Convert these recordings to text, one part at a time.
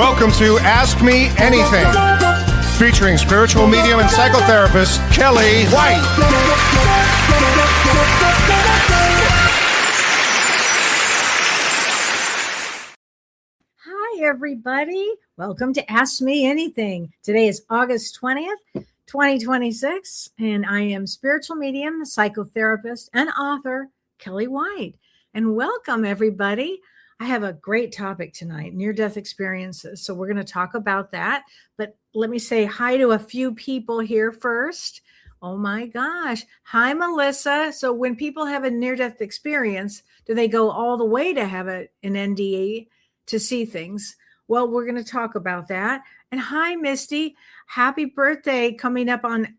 Welcome to Ask Me Anything, featuring spiritual medium and psychotherapist Kellee White. Hi, everybody. Welcome to Ask Me Anything. Today is August 20th, 2026, and I am spiritual medium, psychotherapist, and author Kellee White. And welcome, everybody. I have a great topic tonight, near-death experiences. So we're going to talk about that. But let me say hi to a few people here first. Oh my gosh. Hi, Melissa. So when people have a near-death experience, do they go all the way to have an NDE to see things? Well, we're going to talk about that. And hi, Misty. Happy birthday coming up on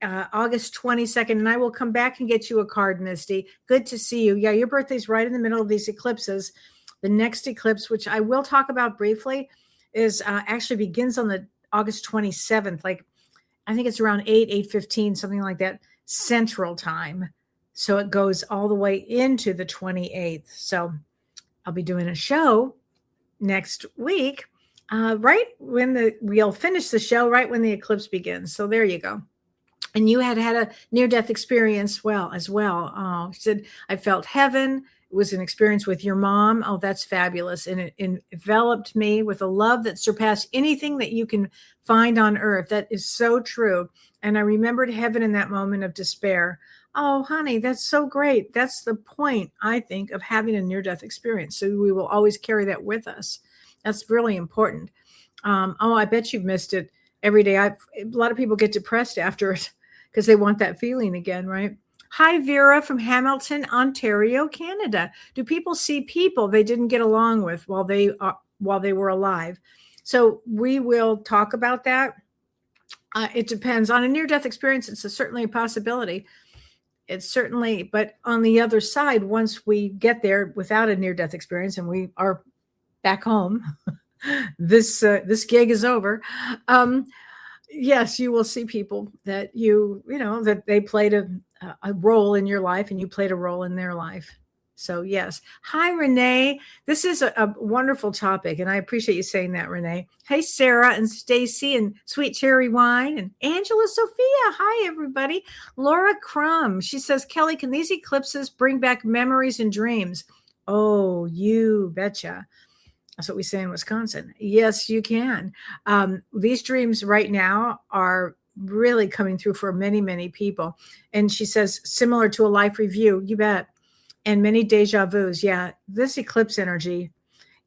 August 22nd. And I will come back and get you a card, Misty. Good to see you. Yeah, your birthday's right in the middle of these eclipses. The next eclipse, which I will talk about briefly, is actually begins on the August 27th. Like, I think it's around 8:15, something like that, Central Time. So it goes all the way into the 28th. So I'll be doing a show next week, right when we'll finish the show, right when the eclipse begins. So there you go. And you had a near-death experience as well. Oh, she said, I felt heaven. It was an experience with your mom. Oh, that's fabulous. And it enveloped me with a love that surpassed anything that you can find on earth. That is so true. And I remembered heaven in that moment of despair. Oh, honey, that's so great. That's the point, I think, of having a near-death experience. So we will always carry that with us. That's really important. I bet you've missed it every day. A lot of people get depressed after it because they want that feeling again, right? Hi, Vera from Hamilton, Ontario, Canada. Do people see people they didn't get along with while they were alive? So we will talk about that. It depends. On a near-death experience, it's certainly a possibility. But on the other side, once we get there without a near-death experience and we are back home, this gig is over. Yes, you will see people that that they played a role in your life and you played a role in their life. So yes. Hi, Renee. This is a wonderful topic, and I appreciate you saying that, Renee. Hey, Sarah and Stacy and Sweet Cherry Wine and Angela Sophia. Hi, everybody. Laura Crum. She says, Kelly, can these eclipses bring back memories and dreams? Oh, you betcha. That's what we say in Wisconsin. Yes, you can. These dreams right now are really coming through for many, many people. And she says, similar to a life review, you bet. And many deja vus. Yeah, this eclipse energy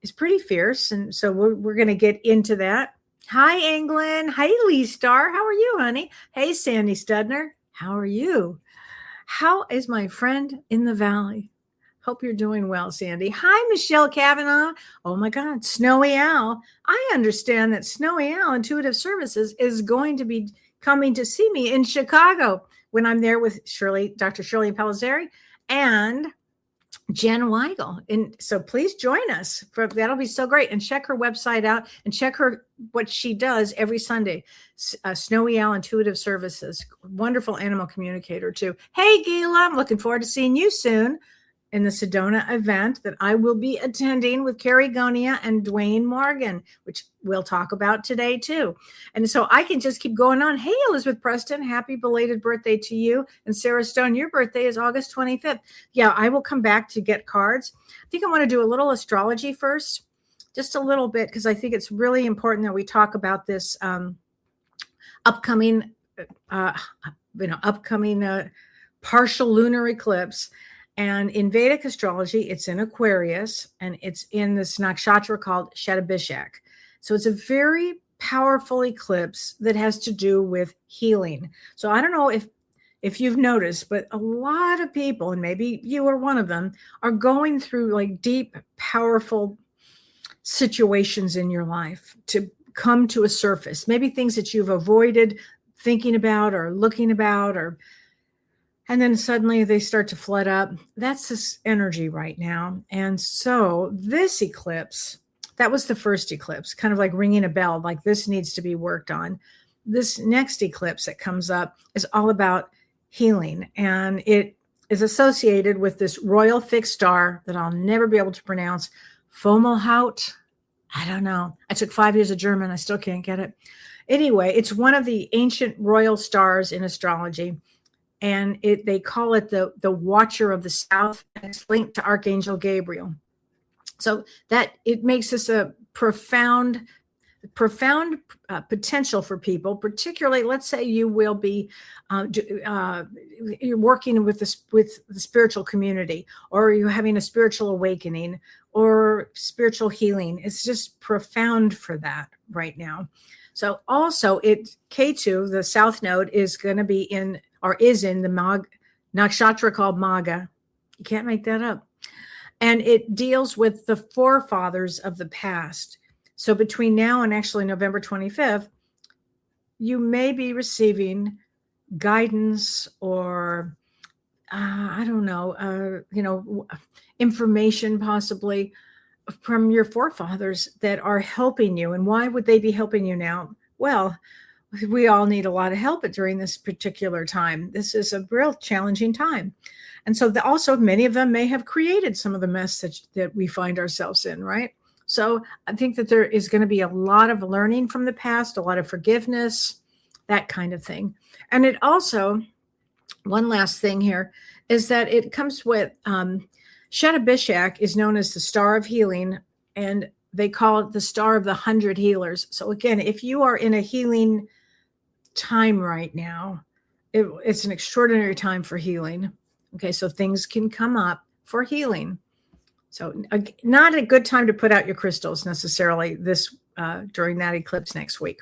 is pretty fierce. And so we're going to get into that. Hi, England. Hey, Lee Star. How are you, honey? Hey, Sandy Studner. How are you? How is my friend in the valley? Hope you're doing well, Sandy. Hi, Michelle Kavanaugh. Oh my God, Snowy Owl. I understand that Snowy Owl Intuitive Services is going to be coming to see me in Chicago when I'm there with Dr. Shirley Pelizzeri and Jen Weigel. And so please join us. That'll be so great. And check her website out and check what she does every Sunday. Snowy Owl Intuitive Services. Wonderful animal communicator too. Hey, Gila, I'm looking forward to seeing you soon in the Sedona event that I will be attending with Carrie Gonia and Dwayne Morgan, which we'll talk about today too. And so I can just keep going on. Hey, Elizabeth Preston, happy belated birthday to you. And Sarah Stone, your birthday is August 25th. Yeah, I will come back to get cards. I think I want to do a little astrology first, just a little bit, because I think it's really important that we talk about this upcoming partial lunar eclipse. And in Vedic astrology, it's in Aquarius, and it's in this nakshatra called Shatabhishak. So it's a very powerful eclipse that has to do with healing. So I don't know if you've noticed, but a lot of people, and maybe you are one of them, are going through like deep, powerful situations in your life to come to a surface. Maybe things that you've avoided thinking about or looking about, and then suddenly they start to flood up. That's this energy right now. And so this eclipse, that was the first eclipse, kind of like ringing a bell, like this needs to be worked on. This next eclipse that comes up is all about healing. And it is associated with this royal fixed star that I'll never be able to pronounce, Fomalhaut. I don't know. I took 5 years of German. I still can't get it. Anyway, it's one of the ancient royal stars in astrology, and they call it the Watcher of the South, and it's linked to Archangel Gabriel. So that it makes this a profound potential for people, particularly, let's say you will be you're working with the spiritual community, or you're having a spiritual awakening or spiritual healing. It's just profound for that right now. So also K2, the South Node, is going to be in the nakshatra called Maga. You can't make that up. And it deals with the forefathers of the past. So between now and actually November 25th, you may be receiving guidance or, I don't know, information possibly from your forefathers that are helping you. And why would they be helping you now? Well, we all need a lot of help during this particular time. This is a real challenging time. And so also many of them may have created some of the mess that we find ourselves in, right? So I think that there is going to be a lot of learning from the past, a lot of forgiveness, that kind of thing. And it also, one last thing here, is that it comes with Shatabishak is known as the Star of Healing, and they call it the Star of the 100 Healers. So again, if you are in a healing time right now, it's an extraordinary time for healing. Okay, so things can come up for healing. So not a good time to put out your crystals necessarily during that eclipse next week.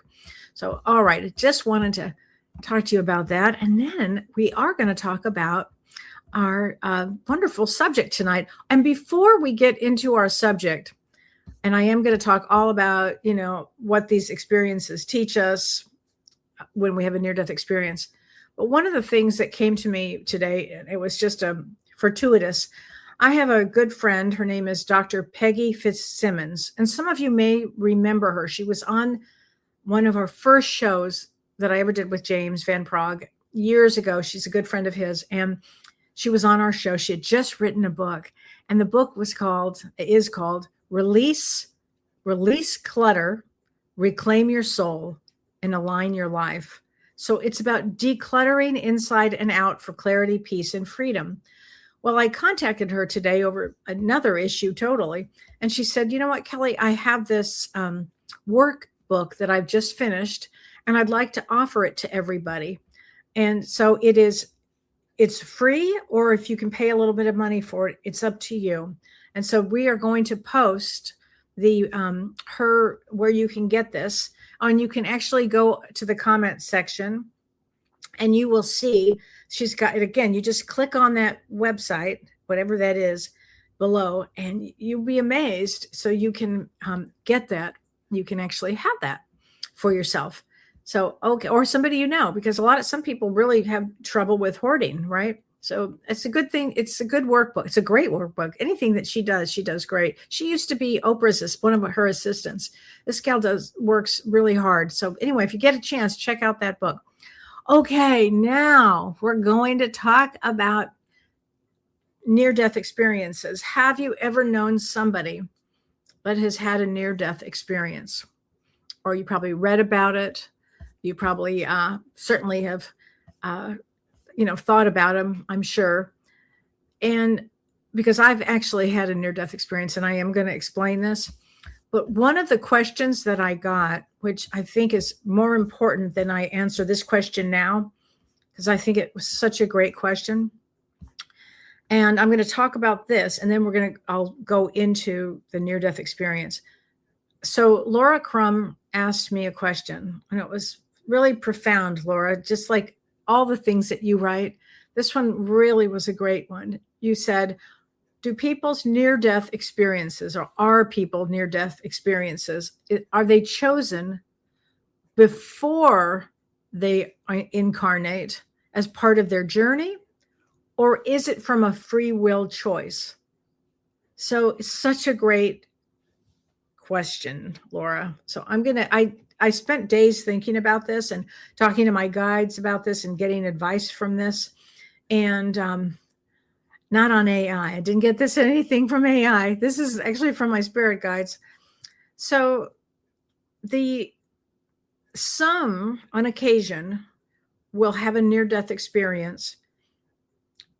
So, all right, I just wanted to talk to you about that. And then we are going to talk about our wonderful subject tonight. And before we get into our subject, and I am going to talk all about, what these experiences teach us when we have a near-death experience. But one of the things that came to me today, and it was just fortuitous. I have a good friend. Her name is Dr. Peggy Fitzsimmons. And some of you may remember her. She was on one of our first shows that I ever did with James Van Prague years ago. She's a good friend of his. And she was on our show. She had just written a book. And the book is called Release Clutter, Reclaim Your Soul, and Align Your Life. So it's about decluttering inside and out for clarity, peace, and freedom. Well, I contacted her today over another issue totally. And she said, you know what, Kellee, I have this workbook that I've just finished, and I'd like to offer it to everybody. And so it's free, or if you can pay a little bit of money for it, it's up to you. And so we are going to post where you can get this. And you can actually go to the comment section and you will see she's got it. Again, you just click on that website, whatever that is, below, and you'll be amazed. So you can get that. You can actually have that for yourself. So, okay. Or somebody, because some people really have trouble with hoarding, right? So it's a good thing. It's a good workbook. It's a great workbook. Anything that she does great. She used to be Oprah's, one of her assistants. This gal works really hard. So anyway, if you get a chance, check out that book. Okay, now we're going to talk about near-death experiences. Have you ever known somebody that has had a near-death experience? Or you probably read about it. You probably certainly have thought about them, I'm sure. And because I've actually had a near-death experience, and I am going to explain this. But one of the questions that I got, which I think is more important than I answer this question now, because I think it was such a great question. And I'm going to talk about this, and then I'll go into the near-death experience. So Laura Crum asked me a question, and it was really profound, Laura, just like all the things that you write. This one really was a great one. You said, do people's near-death experiences, or are people near-death experiences, are they chosen before they incarnate as part of their journey, or is it from a free will choice? So it's such a great question, Laura. So I spent days thinking about this and talking to my guides about this and getting advice from this, and not on AI. I didn't get anything from AI. This is actually from my spirit guides. So some on occasion will have a near-death experience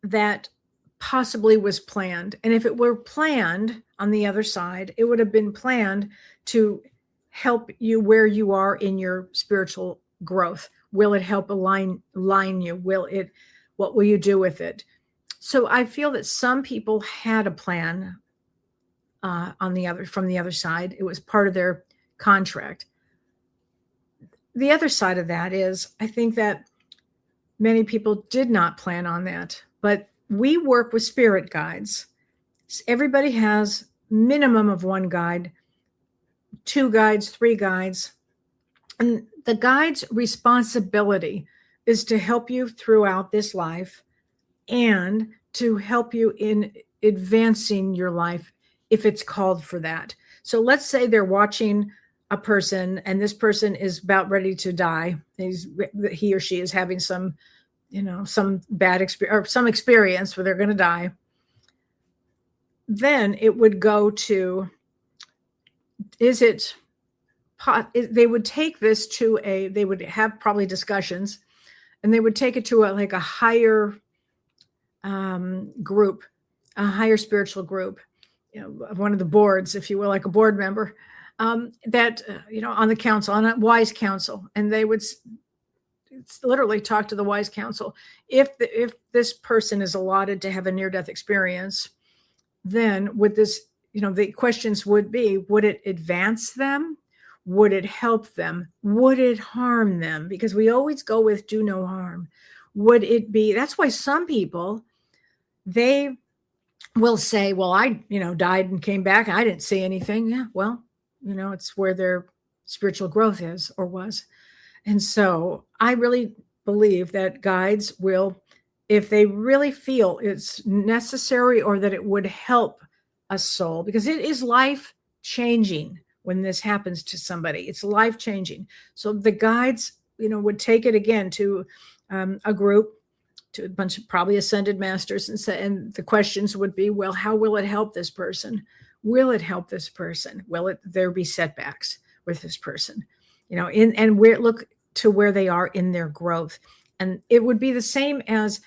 that possibly was planned. And if it were planned on the other side, it would have been planned to help you where you are in your spiritual growth. Will it help align you? What will you do with it? So I feel that some people had a plan from the other side. It was part of their contract. The other side of that is, I think that many people did not plan on that, but we work with spirit guides. Everybody has minimum of one guide, 2 guides, 3 guides. And the guide's responsibility is to help you throughout this life and to help you in advancing your life if it's called for that. So let's say they're watching a person and this person is about ready to die. He or she is having some bad experience or some experience where they're going to die. Then it would go to, they would take this to they would have probably discussions, and they would take it to a higher group, a higher spiritual group, one of the boards, if you will, like a board member, on the council, on a wise council, and they would literally talk to the wise council. If this person is allotted to have a near-death experience, then would this, the questions would be, would it advance them? Would it help them? Would it harm them? Because we always go with do no harm. Would it be, that's why some people, they will say, well, I, died and came back. I didn't see anything. Yeah, well, it's where their spiritual growth is or was. And so I really believe that guides will, if they really feel it's necessary or that it would help a soul, because it is life changing when this happens to somebody. It's life changing. So the guides, would take it again to a group, to a bunch of probably ascended masters, and the questions would be, well, how will it help this person? Will it help this person? Will there be setbacks with this person? Look to where they are in their growth. And it would be the same as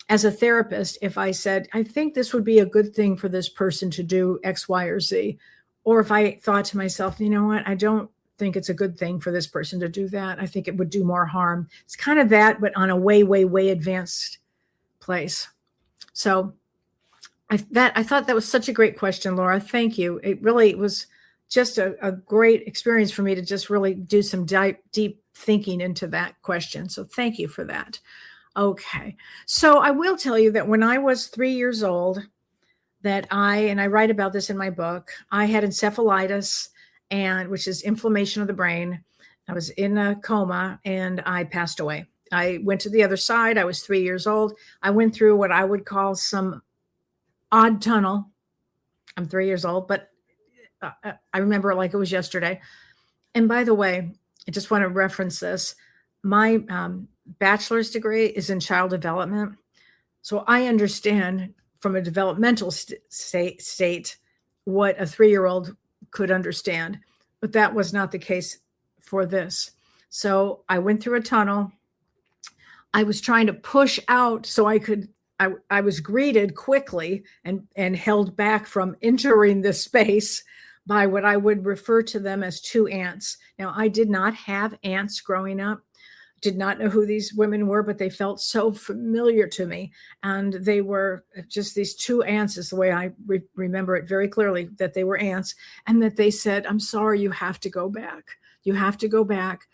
a therapist. If I said, I think this would be a good thing for this person to do X, Y, or Z. Or if I thought to myself, you know what, I don't think it's a good thing for this person to do that. I think it would do more harm. It's kind of that, but on a way, way, way advanced place. So I thought that was such a great question, Laura. Thank you. It really was just a great experience for me to just really do some deep thinking into that question. So thank you for that. Okay. So I will tell you that when I was 3 years old, and I write about this in my book, I had encephalitis, which is inflammation of the brain. I was in a coma and I passed away. I went to the other side. I was 3 years old. I went through what I would call some odd tunnel. I'm 3 years old, but I remember it like it was yesterday. And by the way, I just want to reference this. My bachelor's degree is in child development. So I understand from a developmental state what a 3-year-old could understand, but that was not the case for this. So I went through a tunnel. I was trying to push out so I was greeted quickly and held back from entering this space by what I would refer to them as 2 aunts. Now, I did not have aunts growing up, did not know who these women were, but they felt so familiar to me. And they were just these 2 aunts is the way I remember it very clearly, that they were aunts, and that they said, I'm sorry, you have to go back. You have to go back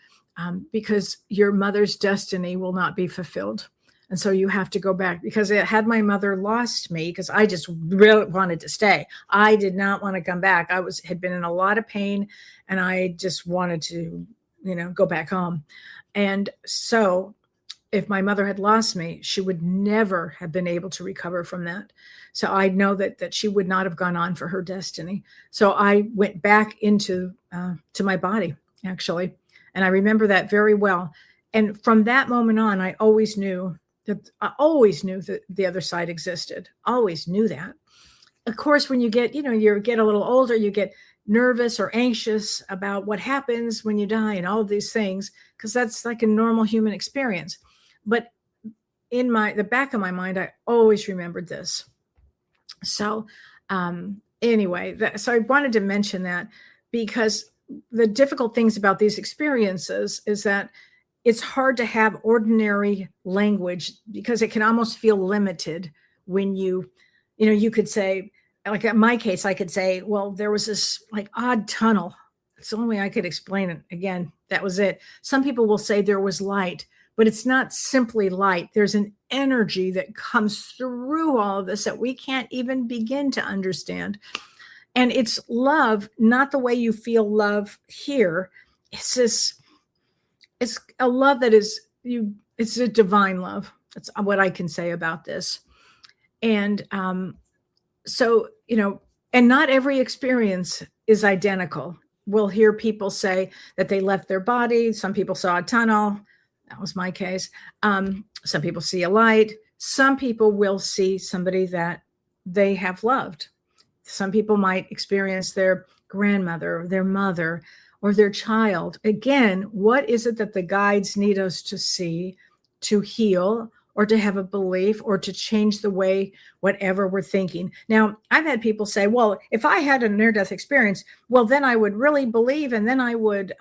because your mother's destiny will not be fulfilled. And so you have to go back, because had my mother lost me, because I just really wanted to stay. I did not want to come back. Had been in a lot of pain, and I just wanted to, go back home. And so if my mother had lost me, she would never have been able to recover from that. So I know that she would not have gone on for her destiny. So I went back into to my body, actually. And I remember that very well. And from that moment on, I always knew that the other side existed. Always knew that. Of course, when you get, you get a little older, you get nervous or anxious about what happens when you die and all of these things, because that's like a normal human experience. But in the back of my mind, I always remembered this. So anyway, so I wanted to mention that, because the difficult things about these experiences is that it's hard to have ordinary language, because it can almost feel limited when you could say, like in my case, I could say, well, there was this like odd tunnel. It's the only way I could explain it. Again, that was it. Some people will say there was light, but it's not simply light. There's an energy that comes through all of this that we can't even begin to understand. And it's love, not the way you feel love here. It's a love that it's a divine love. That's what I can say about this. And so, and not every experience is identical. We'll hear people say that they left their body. Some people saw a tunnel. That was my case. Some people see a light. Some people will see somebody that they have loved. Some people might experience their grandmother, or their mother, or their child. Again, what is it that the guides need us to see to heal, or to have a belief, or to change the way, whatever we're thinking? Now, I've had people say, well, if I had a near-death experience, well, then I would really believe, and then I would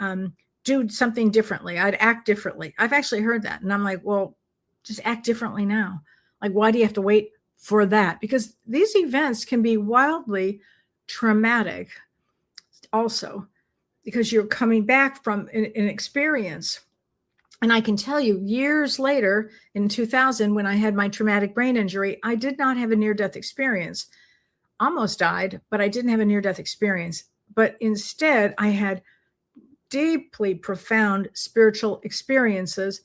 do something differently. I'd act differently. I've actually heard that. And I'm like, well, just act differently now. Like, why do you have to wait for that? Because these events can be wildly traumatic also, because you're coming back from an experience. And I can tell you, years later, in 2000, when I had my traumatic brain injury, I did not have a near-death experience. Almost died, but I didn't have a near-death experience. But instead, I had deeply profound spiritual experiences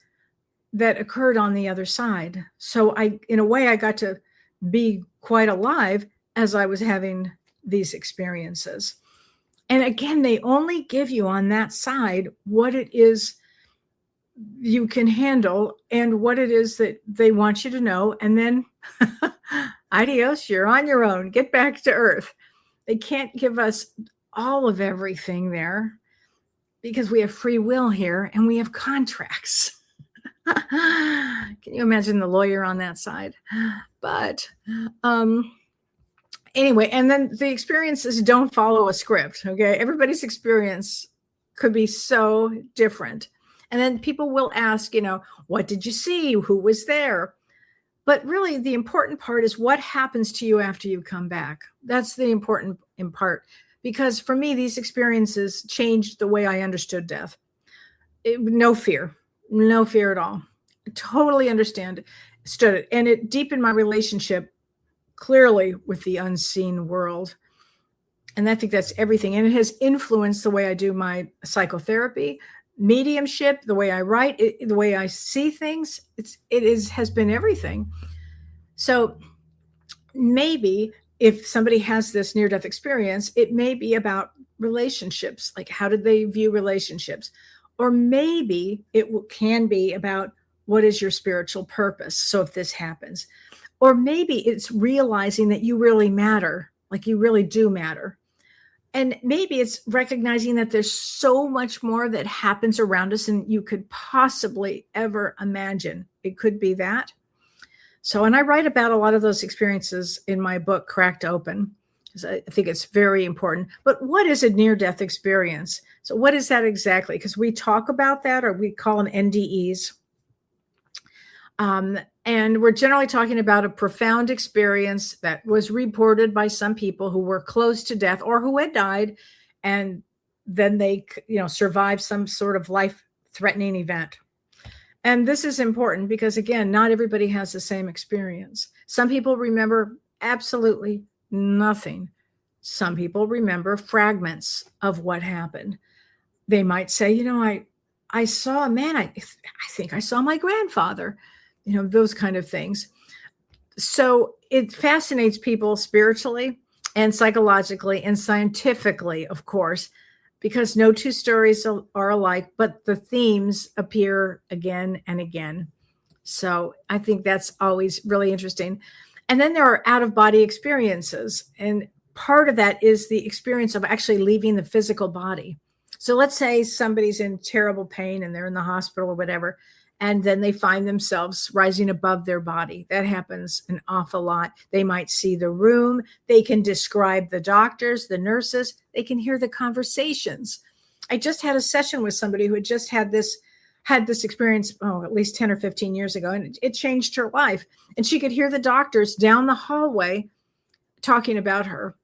that occurred on the other side. So in a way, I got to be quite alive as I was having these experiences. And again, they only give you on that side what it is you can handle and what it is that they want you to know. And then adios, you're on your own. Get back to earth. They can't give us all of everything there, because we have free will here and we have contracts. Can you imagine the lawyer on that side? But anyway, and then the experiences don't follow a script. Okay. Everybody's experience could be so different. And then people will ask, what did you see? Who was there? But really, the important part is what happens to you after you come back. That's the important part. Because for me, these experiences changed the way I understood death. No fear at all. I totally understood it. And it deepened my relationship clearly with the unseen world. And I think that's everything. And it has influenced the way I do my psychotherapy, mediumship, the way I write, the way I see things. Has been everything. So maybe if somebody has this near-death experience, it may be about relationships. Like, how did they view relationships? Or maybe it can be about what is your spiritual purpose. So if this happens, or maybe it's realizing that you really matter, like you really do matter. And maybe it's recognizing that there's so much more that happens around us than you could possibly ever imagine. It could be that. So, and I write about a lot of those experiences in my book, Cracked Open, because I think it's very important. But what is a near-death experience? So what is that exactly? Because we talk about that, or we call them NDEs. And we're generally talking about a profound experience that was reported by some people who were close to death or who had died, and then they, survived some sort of life-threatening event. And this is important because, again, not everybody has the same experience. Some people remember absolutely nothing. Some people remember fragments of what happened. They might say, I saw a man, I think I saw my grandfather. Those kind of things. So it fascinates people spiritually and psychologically and scientifically, of course, because no two stories are alike, but the themes appear again and again. So I think that's always really interesting. And then there are out-of-body experiences. And part of that is the experience of actually leaving the physical body. So let's say somebody's in terrible pain and they're in the hospital or whatever, and then they find themselves rising above their body. That happens an awful lot. They might see the room. They can describe the doctors, the nurses. They can hear the conversations. I just had a session with somebody who had just had this experience, at least 10 or 15 years ago, and it changed her life. And she could hear the doctors down the hallway talking about her.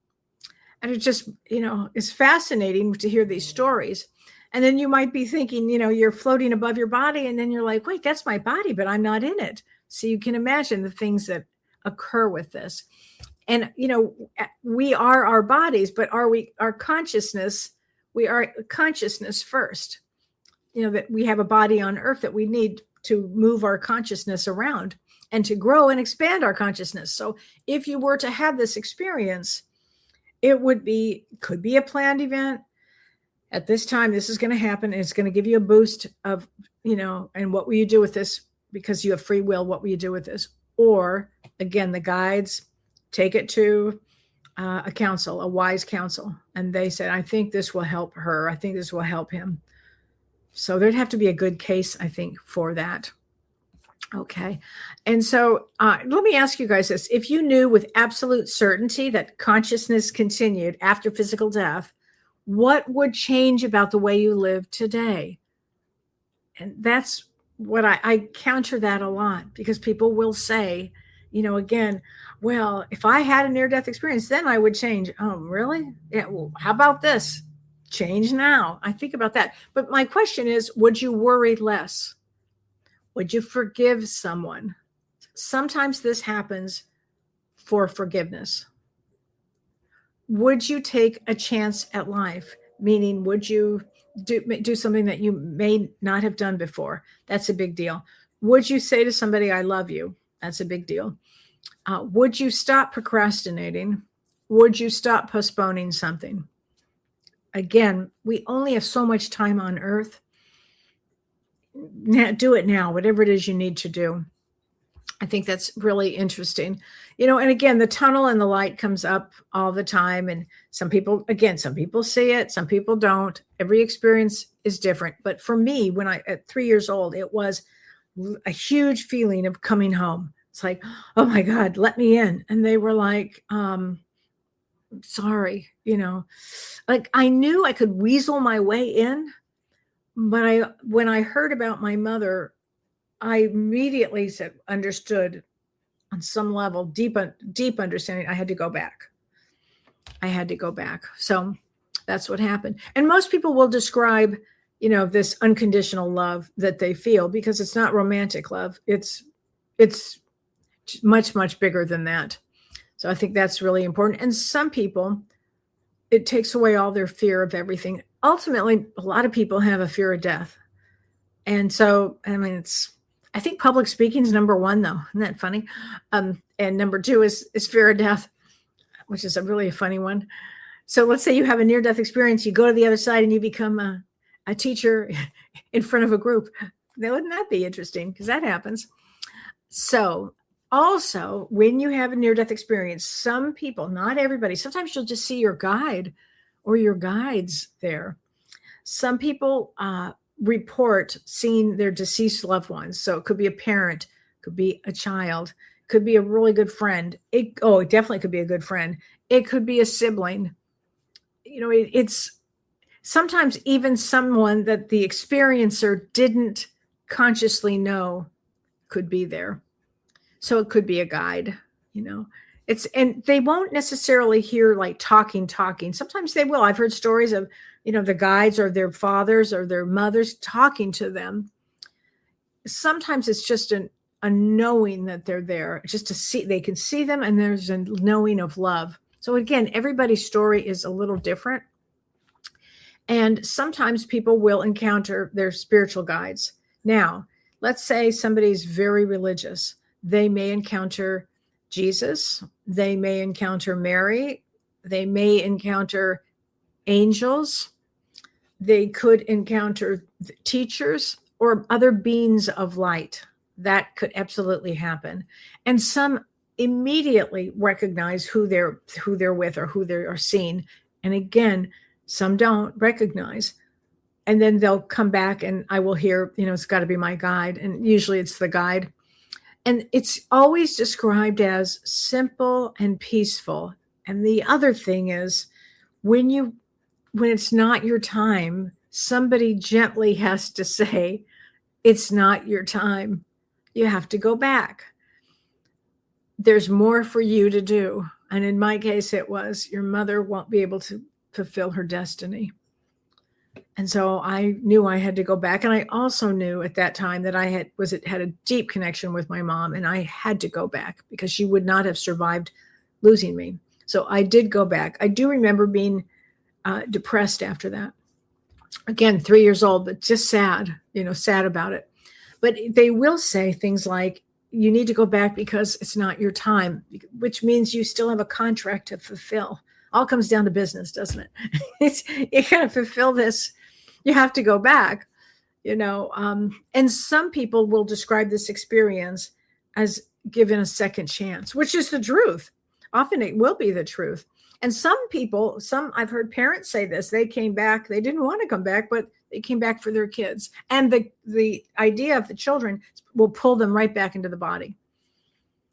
And it just, is fascinating to hear these stories. And then you might be thinking, you're floating above your body, and then you're like, wait, that's my body, but I'm not in it. So you can imagine the things that occur with this. And, we are our bodies, but are we our consciousness? We are consciousness first. That we have a body on earth that we need to move our consciousness around and to grow and expand our consciousness. So if you were to have this experience, it could be a planned event. At this time, this is going to happen. And it's going to give you a boost of, and what will you do with this? Because you have free will. What will you do with this? Or again, the guides take it to a council, a wise council. And they said, I think this will help her. I think this will help him. So there'd have to be a good case, I think, for that. Okay. And so let me ask you guys this. If you knew with absolute certainty that consciousness continued after physical death, what would change about the way you live today? And that's what I counter that a lot, because people will say, again, well, if I had a near-death experience, then I would change. Oh, really? Yeah. Well, how about this? Change now. I think about that. But my question is, would you worry less? Would you forgive someone? Sometimes this happens for forgiveness. Would you take a chance at life? Meaning, would you do something that you may not have done before? That's a big deal. Would you say to somebody, I love you? That's a big deal. Would you stop procrastinating? Would you stop postponing something? Again, we only have so much time on earth. Now, do it now, whatever it is you need to do. I think that's really interesting. And again, the tunnel and the light comes up all the time. And some people see it, some people don't. Every experience is different. But for me, at 3 years old, it was a huge feeling of coming home. It's like, oh my God, let me in. And they were like, sorry, like I knew I could weasel my way in. But when I heard about my mother, I immediately understood on some level, deep understanding, I had to go back. So that's what happened. And most people will describe, this unconditional love that they feel, because it's not romantic love. It's much, much bigger than that. So I think that's really important. And some people, it takes away all their fear of everything. Ultimately, a lot of people have a fear of death. And so, I think public speaking is number one, though. Isn't that funny? And number two is fear of death, which is a really funny one. So let's say you have a near-death experience. You go to the other side and you become a teacher in front of a group. Wouldn't that be interesting? Because that happens. So also, when you have a near-death experience, some people, not everybody, sometimes you'll just see your guide or your guides there. Some people report seeing their deceased loved ones. So it could be a parent, could be a child, could be a really good friend. It definitely could be a good friend. It could be a sibling. It's sometimes even someone that the experiencer didn't consciously know could be there. So it could be a guide, and they won't necessarily hear like talking. Sometimes they will. I've heard stories of, the guides or their fathers or their mothers talking to them. Sometimes it's just a knowing that they're there, just to see, they can see them, and there's a knowing of love. So again, everybody's story is a little different. And sometimes people will encounter their spiritual guides. Now, let's say somebody's very religious. They may encounter Jesus. They may encounter Mary. They may encounter angels. They could encounter teachers or other beings of light. That could absolutely happen. And some immediately recognize who they're with or who they are seeing. And again, some don't recognize. And then they'll come back and I will hear, it's got to be my guide. And usually it's the guide. And it's always described as simple and peaceful. And the other thing is when it's not your time, somebody gently has to say, it's not your time. You have to go back. There's more for you to do. And in my case, it was your mother won't be able to fulfill her destiny. And so I knew I had to go back. And I also knew at that time that I had a deep connection with my mom, and I had to go back because she would not have survived losing me. So I did go back. I do remember being depressed after that. Again, 3 years old, but just sad about it. But they will say things like, you need to go back because it's not your time, which means you still have a contract to fulfill. All comes down to business, doesn't it? You got to fulfill this. You have to go back, and some people will describe this experience as given a second chance, which is the truth. Often it will be the truth. And some I've heard parents say this, they came back, they didn't want to come back, but they came back for their kids. And the idea of the children will pull them right back into the body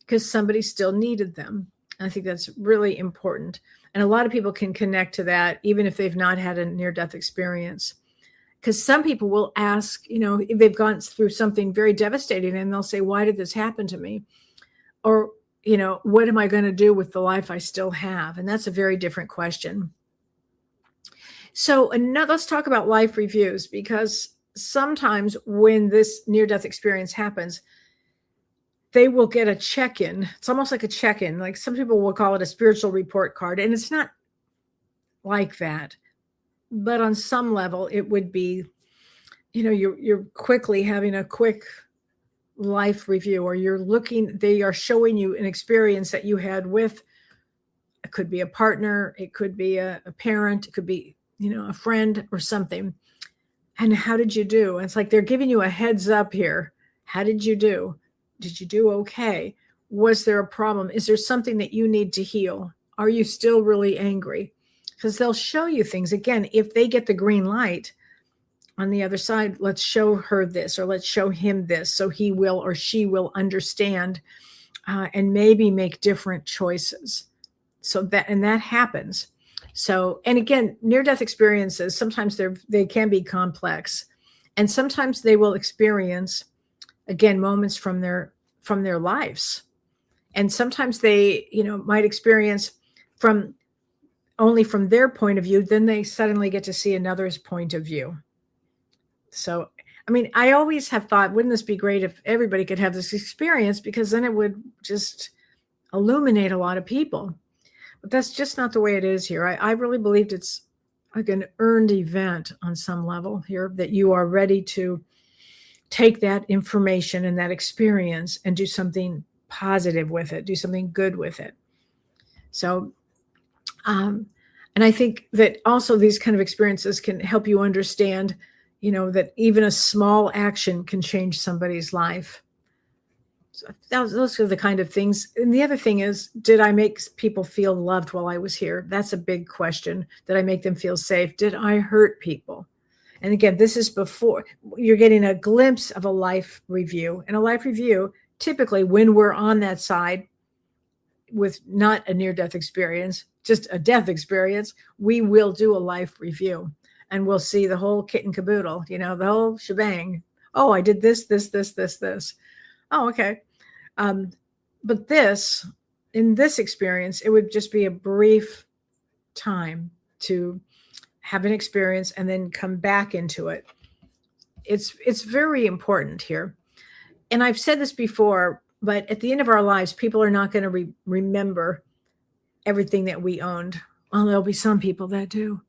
because somebody still needed them. And I think that's really important. And a lot of people can connect to that, even if they've not had a near-death experience. Because some people will ask, if they've gone through something very devastating, and they'll say, why did this happen to me? Or, what am I going to do with the life I still have? And that's a very different question. So let's talk about life reviews, because sometimes when this near-death experience happens, they will get a check-in. It's almost like a check-in. Like some people will call it a spiritual report card. And it's not like that. But on some level, it would be, you're quickly having a quick life review, or they are showing you an experience that you had with, it could be a partner, it could be a parent, it could be, a friend or something. And how did you do? And it's like they're giving you a heads up here. How did you do? Did you do okay? Was there a problem? Is there something that you need to heal? Are you still really angry? Because they'll show you things. Again, if they get the green light on the other side, let's show her this, or let's show him this, so he will or she will understand and maybe make different choices. So that happens. So, and again, near-death experiences, sometimes they can be complex, and sometimes they will experience, again, moments from their lives. And sometimes they, might experience only from their point of view, then they suddenly get to see another's point of view. So, I always have thought, wouldn't this be great if everybody could have this experience, because then it would just illuminate a lot of people. But that's just not the way it is here. I really believed it's like an earned event on some level here, that you are ready to take that information and that experience and do something positive with it, do something good with it. So, and I think that also these kind of experiences can help you understand, that even a small action can change somebody's life. So those are the kind of things. And the other thing is, did I make people feel loved while I was here? That's a big question. Did I make them feel safe? Did I hurt people? And again, this is before you're getting a glimpse of a life review. And a life review, typically when we're on that side with not a near-death experience, just a death experience, we will do a life review. And we'll see the whole kit and caboodle, the whole shebang. Oh, I did this. Oh, okay. But in this experience, it would just be a brief time to have an experience and then come back into it. It's very important here. And I've said this before, but at the end of our lives, people are not going to remember everything that we owned. Well, there'll be some people that do.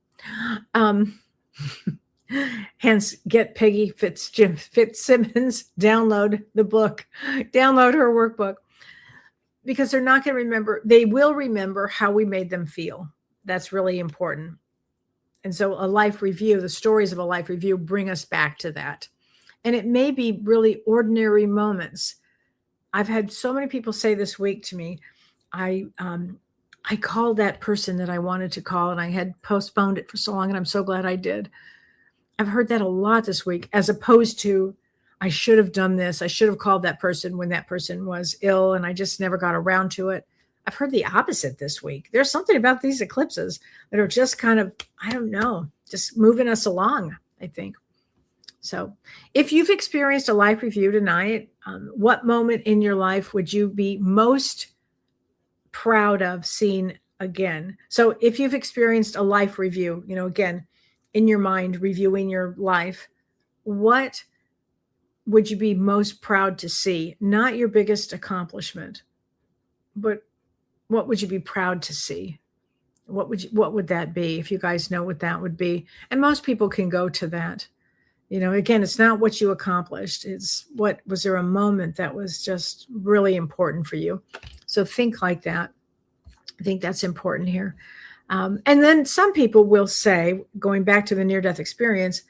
Hence, get Peggy Fitzsimmons, download the book, download her workbook, because they're not going to remember. They will remember how we made them feel. That's really important. And so a life review, the stories of a life review bring us back to that. And it may be really ordinary moments I've had so many people say this week to me, I called that person that I wanted to call, and I had postponed it for so long, and I'm so glad I did. I've heard that a lot this week, as opposed to, I should have done this. I should have called that person when that person was ill, and I just never got around to it. I've heard the opposite this week. There's something about these eclipses that are just kind of, I don't know, just moving us along, I think. So if you've experienced a life review tonight, what moment in your life would you be most proud of seeing again? So if you've experienced a life review, again, in your mind, reviewing your life, what would you be most proud to see? Not your biggest accomplishment, but what would you be proud to see? What would that be, if you guys know what that would be? And most people can go to that. Again, it's not what you accomplished. It's was there a moment that was just really important for you? So think like that. I think that's important here. And then some people will say, going back to the near-death experience,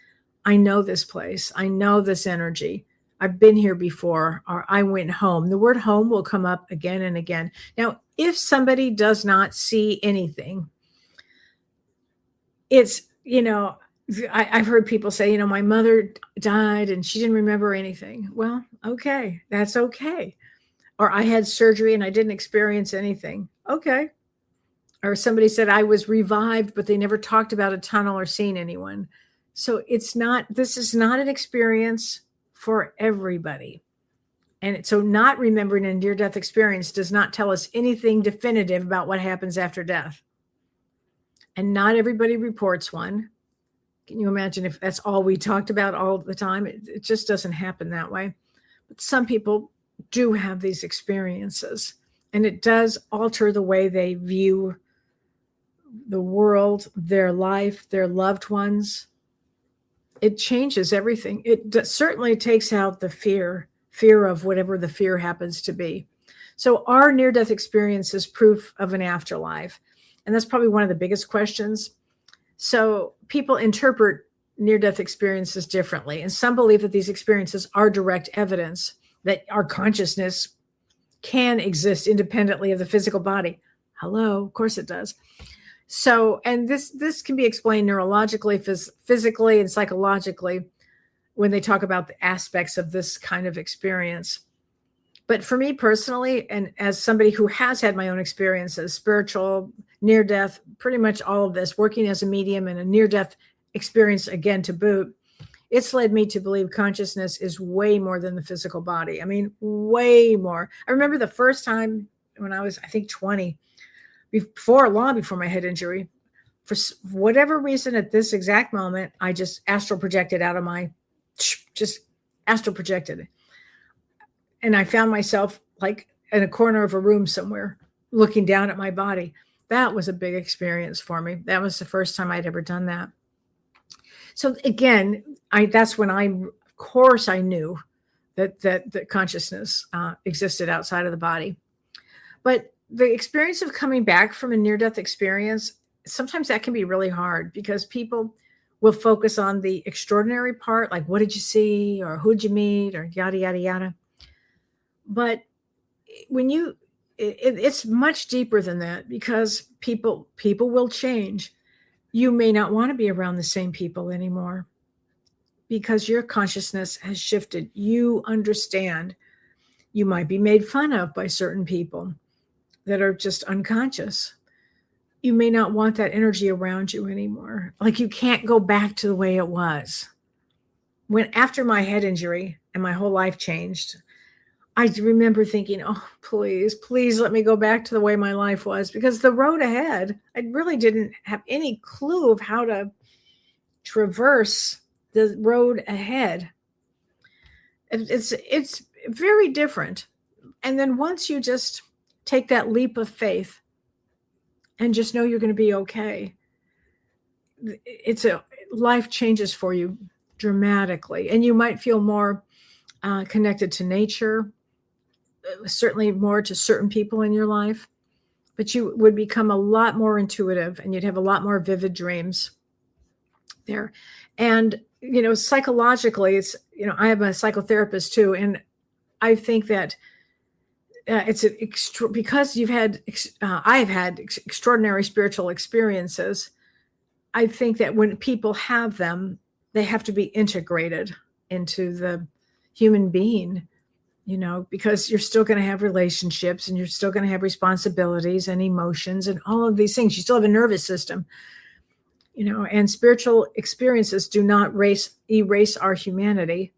I know this place. I know this energy. I've been here before, or I went home. The word home will come up again and again. Now, if somebody does not see anything, it's, I've heard people say, my mother died and she didn't remember anything. Well, okay, that's okay. Or I had surgery and I didn't experience anything. Okay. Or somebody said I was revived, but they never talked about a tunnel or seen anyone. So this is not an experience for everybody. And so not remembering a near-death experience does not tell us anything definitive about what happens after death. And not everybody reports one. Can you imagine if that's all we talked about all the time? It just doesn't happen that way. But some people do have these experiences, and it does alter the way they view the world, their life, their loved ones. It changes everything. It certainly takes out the fear of whatever the fear happens to be. So our near-death experience is proof of an afterlife. And that's probably one of the biggest questions. So people interpret near-death experiences differently. And some believe that these experiences are direct evidence that our consciousness can exist independently of the physical body. Hello, of course it does. So, and this can be explained neurologically, physically, and psychologically when they talk about the aspects of this kind of experience. But for me personally, and as somebody who has had my own experiences, spiritual, near-death, pretty much all of this, working as a medium and a near-death experience again to boot, it's led me to believe consciousness is way more than the physical body. I mean, way more. I remember the first time when I was, I think, 20, long before my head injury, for whatever reason at this exact moment, I just astral projected astral projected. And I found myself like in a corner of a room somewhere looking down at my body. That was a big experience for me. That was the first time I'd ever done that. So again, that's when of course I knew that consciousness existed outside of the body. But the experience of coming back from a near-death experience, sometimes that can be really hard because people will focus on the extraordinary part, like what did you see or who'd you meet or yada, yada, yada. But when it's much deeper than that because people will change. You may not want to be around the same people anymore because your consciousness has shifted. You understand. You might be made fun of by certain people that are just unconscious. You may not want that energy around you anymore. Like you can't go back to the way it was. After my head injury and my whole life changed, I remember thinking, oh, please let me go back to the way my life was, because the road ahead, I really didn't have any clue of how to traverse the road ahead. It's very different. And then once you just take that leap of faith and just know you're going to be okay, life changes for you dramatically. And you might feel more connected to nature, certainly more to certain people in your life, but you would become a lot more intuitive and you'd have a lot more vivid dreams there. And, psychologically, it's, I am a psychotherapist too. And I think that because I've had extraordinary spiritual experiences. I think that when people have them, they have to be integrated into the human being, because you're still going to have relationships and you're still going to have responsibilities and emotions and all of these things. You still have a nervous system, and spiritual experiences do not erase our humanity,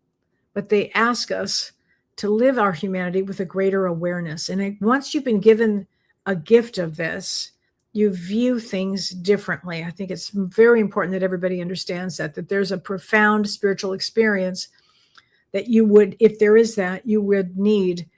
but they ask us to live our humanity with a greater awareness. And once you've been given a gift of this, you view things differently. I think it's very important that everybody understands that there's a profound spiritual experience that you would, if there is that, you would need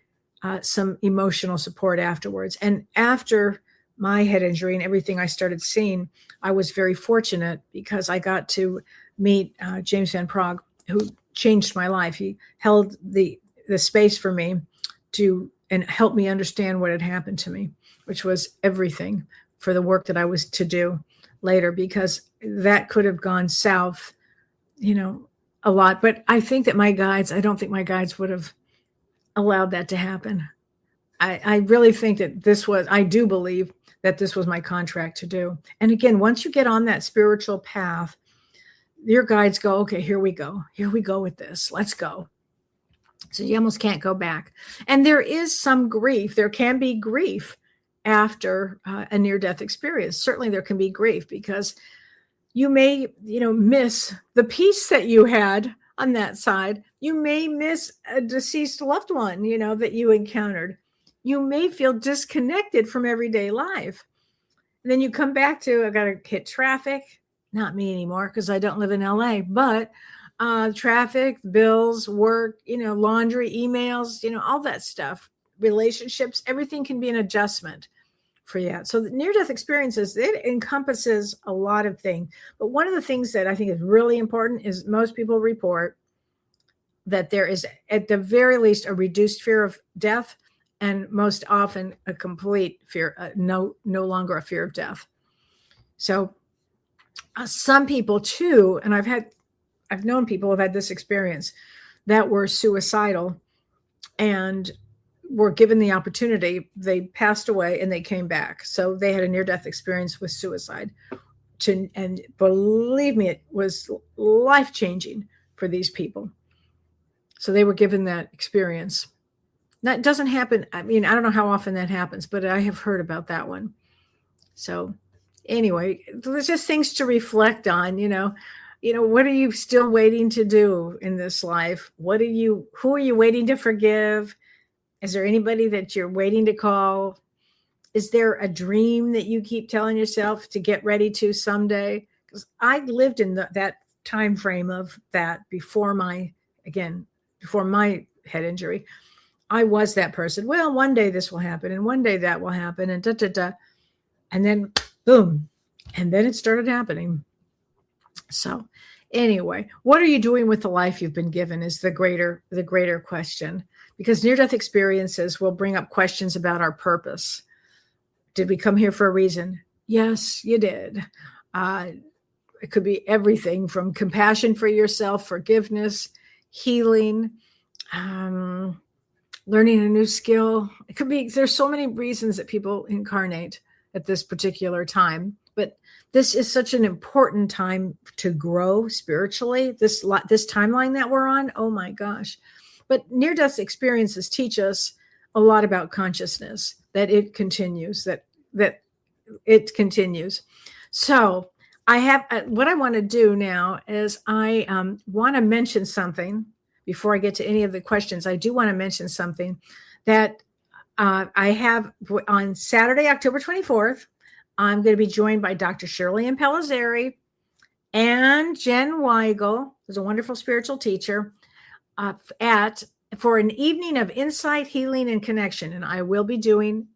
some emotional support afterwards. And after my head injury and everything I started seeing, I was very fortunate because I got to meet James Van Praagh, who changed my life. He held the space for me and help me understand what had happened to me, which was everything for the work that I was to do later, because that could have gone south, a lot. But I think that I don't think my guides would have allowed that to happen. I really think that I do believe that this was my contract to do. And again, once you get on that spiritual path, your guides go, okay, here we go with this. Let's go. So you almost can't go back. And there is some grief. There can be grief after a near-death experience. Certainly there can be grief because you may, miss the peace that you had on that side. You may miss a deceased loved one, that you encountered. You may feel disconnected from everyday life. And then you come back to, I got to hit traffic. Not me anymore because I don't live in LA, but traffic, bills, work, laundry, emails, all that stuff, relationships, everything can be an adjustment for you. So the near-death experiences, it encompasses a lot of things. But one of the things that I think is really important is most people report that there is, at the very least, a reduced fear of death, and most often a complete fear, no longer a fear of death. So some people too, and I've known people who have had this experience that were suicidal and were given the opportunity. They passed away and they came back. So they had a near-death experience with suicide. And believe me, it was life-changing for these people. So they were given that experience. That doesn't happen. I mean, I don't know how often that happens, but I have heard about that one. So anyway, there's just things to reflect on, what are you still waiting to do in this life? Who are you waiting to forgive? Is there anybody that you're waiting to call? Is there a dream that you keep telling yourself to get ready to someday? Because I lived in that time frame of that before my head injury. I was that person. Well, one day this will happen, and one day that will happen, and and then boom, and then it started happening. So anyway, what are you doing with the life you've been given is the greater question, because near-death experiences will bring up questions about our purpose. Did we come here for a reason? Yes, you did. It could be everything from compassion for yourself, forgiveness, healing, learning a new skill. It could be, there's so many reasons that people incarnate at this particular time, but this is such an important time to grow spiritually. This timeline that we're on, oh my gosh. But near-death experiences teach us a lot about consciousness, that it continues, that it continues. So I have, what I want to do now is I want to mention something before I get to any of the questions. I do want to mention something that I have on Saturday, October 24th. I'm going to be joined by Dr. Shirley and Pellizzeri and Jen Weigel, who's a wonderful spiritual teacher, for an evening of insight, healing, and connection. And I will be doing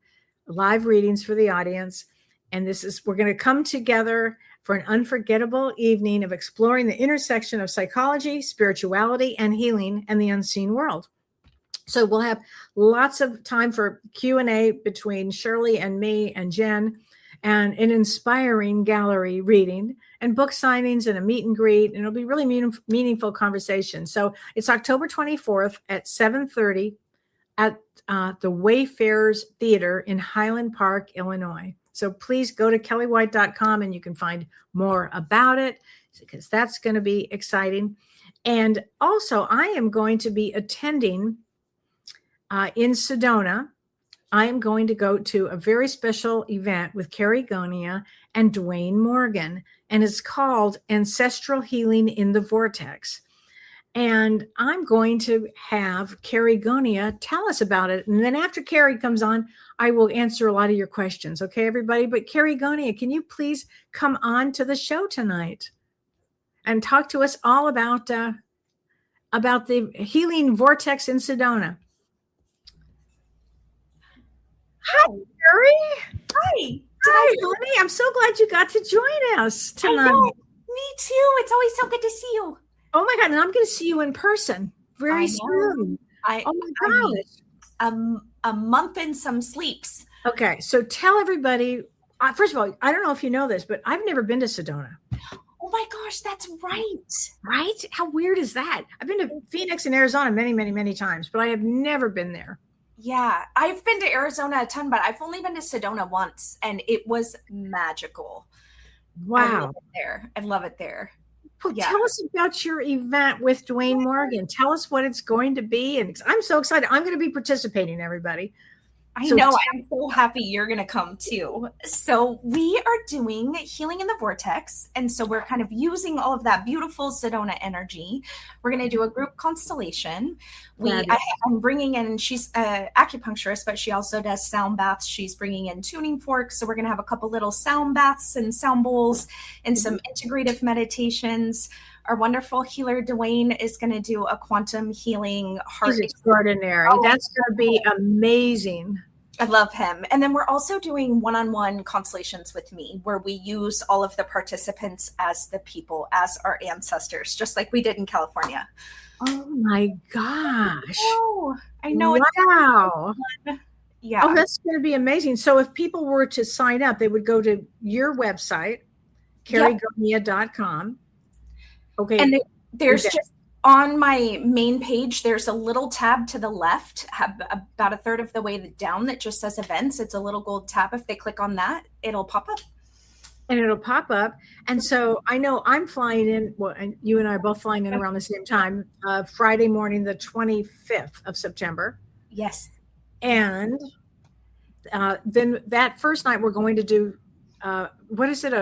live readings for the audience. And we're going to come together for an unforgettable evening of exploring the intersection of psychology, spirituality, and healing and the unseen world. So we'll have lots of time for Q&A between Shirley and me and Jen, and an inspiring gallery reading and book signings and a meet and greet. And it'll be really meaningful conversation. So it's October 24th at 7:30 at the Wayfarers Theater in Highland Park, Illinois. So please go to kelleewhite.com and you can find more about it, because that's going to be exciting. And also, I am going to be attending in Sedona. I am going to go to a very special event with Kerry Gonia and Dwayne Morgan, and it's called Ancestral Healing in the Vortex. And I'm going to have Kerry Gonia tell us about it. And then after Kerry comes on, I will answer a lot of your questions. Okay, everybody? But Kerry Gonia, can you please come on to the show tonight and talk to us all about the healing vortex in Sedona? Hi, Kerry. Hi. Hi, honey. I'm so glad you got to join us tonight. I know. Me too. It's always so good to see you. Oh my God. And I'm going to see you in person very soon. Oh my gosh. A month and some sleeps. Okay. So tell everybody, first of all, I don't know if you know this, but I've never been to Sedona. Oh my gosh, that's right. Right? How weird is that? I've been to Phoenix and Arizona many, many, many times, but I have never been there. Yeah, I've been to Arizona a ton, but I've only been to Sedona once, and it was magical. Wow. I love it there. Well, tell us about your event with Dwayne Morgan. Tell us what it's going to be. And I'm so excited. I'm going to be participating, everybody. I know. I'm so happy you're going to come too. So we are doing Healing in the Vortex. And so we're kind of using all of that beautiful Sedona energy. We're going to do a group constellation. I'm bringing in, she's an acupuncturist, but she also does sound baths. She's bringing in tuning forks. So we're going to have a couple little sound baths and sound bowls and some integrative meditations. Our wonderful healer, Dwayne, is going to do a quantum healing heart. He's extraordinary. That's going to be amazing. I love him. And then we're also doing one-on-one constellations with me, where we use all of the participants as the people, as our ancestors, just like we did in California. Oh my gosh. I know. Wow. Yeah. Oh, that's going to be amazing. So if people were to sign up, they would go to your website, kerrygonia.com. Okay. And there's just on my main page, there's a little tab to the left, about a third of the way down, that just says events. It's a little gold tab. If they click on that, it'll pop up. And so I know I'm flying in, well, and you and I are both flying in around the same time, Friday morning, the 25th of September. Yes. And then that first night we're going to do, what is it?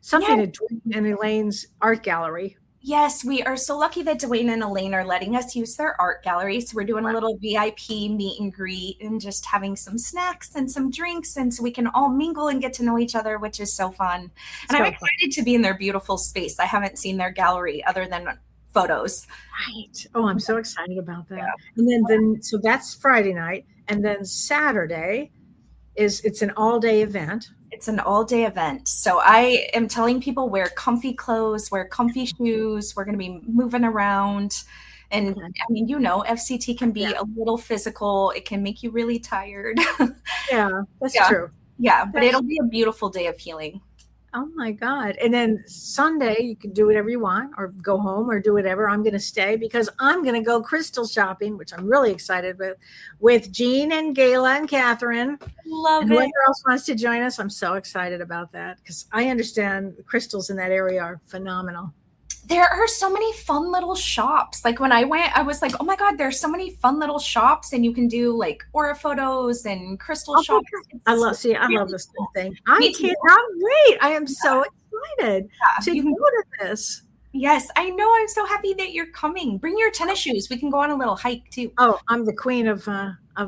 Something at Dwayne and Elaine's art gallery. Yes, we are so lucky that Dwayne and Elaine are letting us use their art gallery. So we're doing a little VIP meet and greet and just having some snacks and some drinks. And so we can all mingle and get to know each other, which is so fun. And I'm excited to be in their beautiful space. I haven't seen their gallery other than photos. Right. Oh, I'm so excited about that. Yeah. And then so that's Friday night. And then Saturday it's an all-day event. It's an all-day event. So I am telling people, wear comfy clothes, wear comfy shoes. We're going to be moving around. And I mean, FCT can be a little physical. It can make you really tired. Yeah, that's true. Yeah, but it'll be a beautiful day of healing. Oh my God. And then Sunday, you can do whatever you want, or go home, or do whatever. I'm going to stay because I'm going to go crystal shopping, which I'm really excited with Jean and Gayla and Catherine. Love it. Whoever else wants to join us, I'm so excited about that because I understand the crystals in that area are phenomenal. There are so many fun little shops. Like when I went, I was like, oh my God, there's so many fun little shops, and you can do like aura photos and crystal shops. I love this whole thing. I cannot wait. I am so excited to go to this. Yes, I know. I'm so happy that you're coming. Bring your tennis shoes. We can go on a little hike too. Oh, I'm the queen of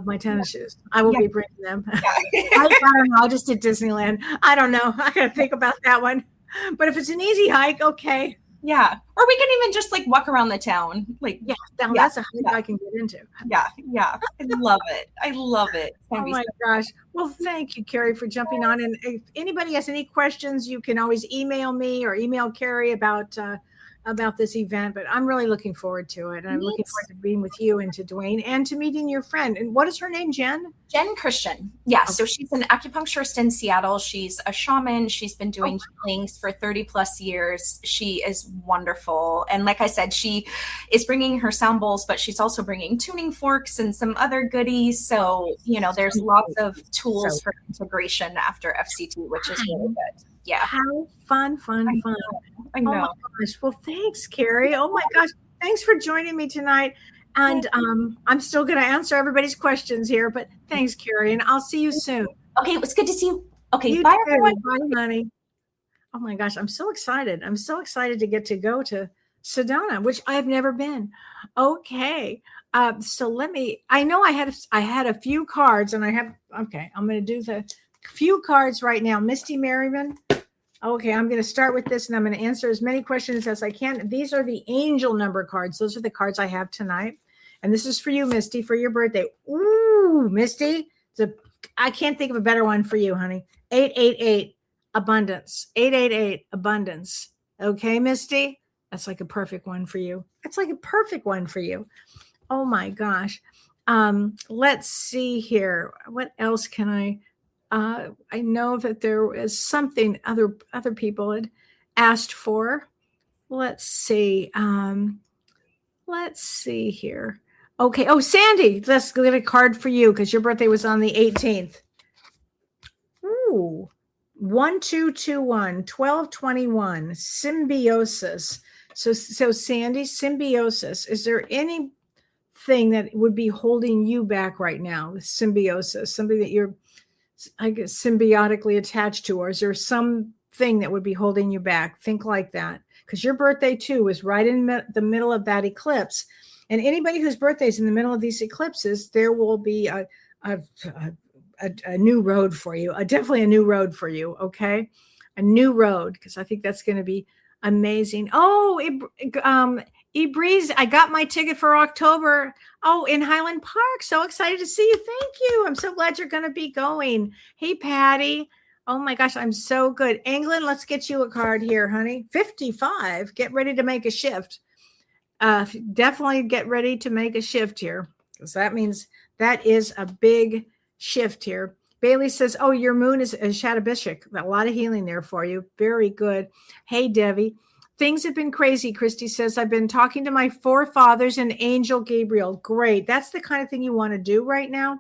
my tennis shoes. I will be bringing them. I don't know. I just did Disneyland. I don't know. I got to think about that one. But if it's an easy hike, okay. Yeah. Or we can even just like walk around the town. Like, that's a hike I can get into. Yeah. I love it. I love it. Oh my gosh. Well, thank you, Kerry, for jumping on. And if anybody has any questions, you can always email me or email Kerry about about this event, but I'm really looking forward to it. And I'm looking forward to being with you and to Dwayne and to meeting your friend. And what is her name, Jen? Jen Christian. Yeah. Okay. So she's an acupuncturist in Seattle. She's a shaman. She's been doing healings for 30 plus years. She is wonderful. And like I said, she is bringing her sound bowls, but she's also bringing tuning forks and some other goodies. So, there's lots of tools for integration after FCT, which is really good. Yeah. How fun. I know. Oh my gosh. Well, thanks, Carrie. Oh my gosh. Thanks for joining me tonight. And I'm still going to answer everybody's questions here, but thanks, Carrie. And I'll see you soon. Okay. It was good to see you. Okay. Bye, everyone. Bye, honey. Oh my gosh. I'm so excited. I'm so excited to get to go to Sedona, which I've never been. Okay. So I know I had a few cards and I'm going to do the few cards right now. Misty Merriman. Okay, I'm going to start with this and I'm going to answer as many questions as I can. These are the angel number cards. Those are the cards I have tonight. And this is for you, Misty, for your birthday. Ooh, Misty. I can't think of a better one for you, honey. 888 abundance. 888 abundance. Okay, Misty? That's like a perfect one for you. That's like a perfect one for you. Oh my gosh. Let's see here. What else can I know that there is something other people had asked for. Let's see. Let's see here. Okay. Oh, Sandy, let's get a card for you because your birthday was on the 18th. Ooh, 1221, 1221, symbiosis. So Sandy, symbiosis. Is there anything that would be holding you back right now with symbiosis? Something that you're, I guess, symbiotically attached to, or is there something that would be holding you back? Think like that, because your birthday too is right in the middle of that eclipse. And anybody whose birthday is in the middle of these eclipses, there will be a new road for you. Definitely a new road for you. Okay, a new road, because I think that's going to be amazing. Oh, Breeze, I got my ticket for October. Oh, in Highland Park. So excited to see you. Thank you. I'm so glad you're going to be going. Hey, Patty. Oh my gosh, I'm so good. England, let's get you a card here, honey. 55. Get ready to make a shift. Definitely get ready to make a shift here, because that means that is a big shift here. Bailey says, oh, your moon is a Shatabishik. A lot of healing there for you. Very good. Hey, Debbie. Things have been crazy, Christy says. I've been talking to my forefathers and Angel Gabriel. Great. That's the kind of thing you want to do right now.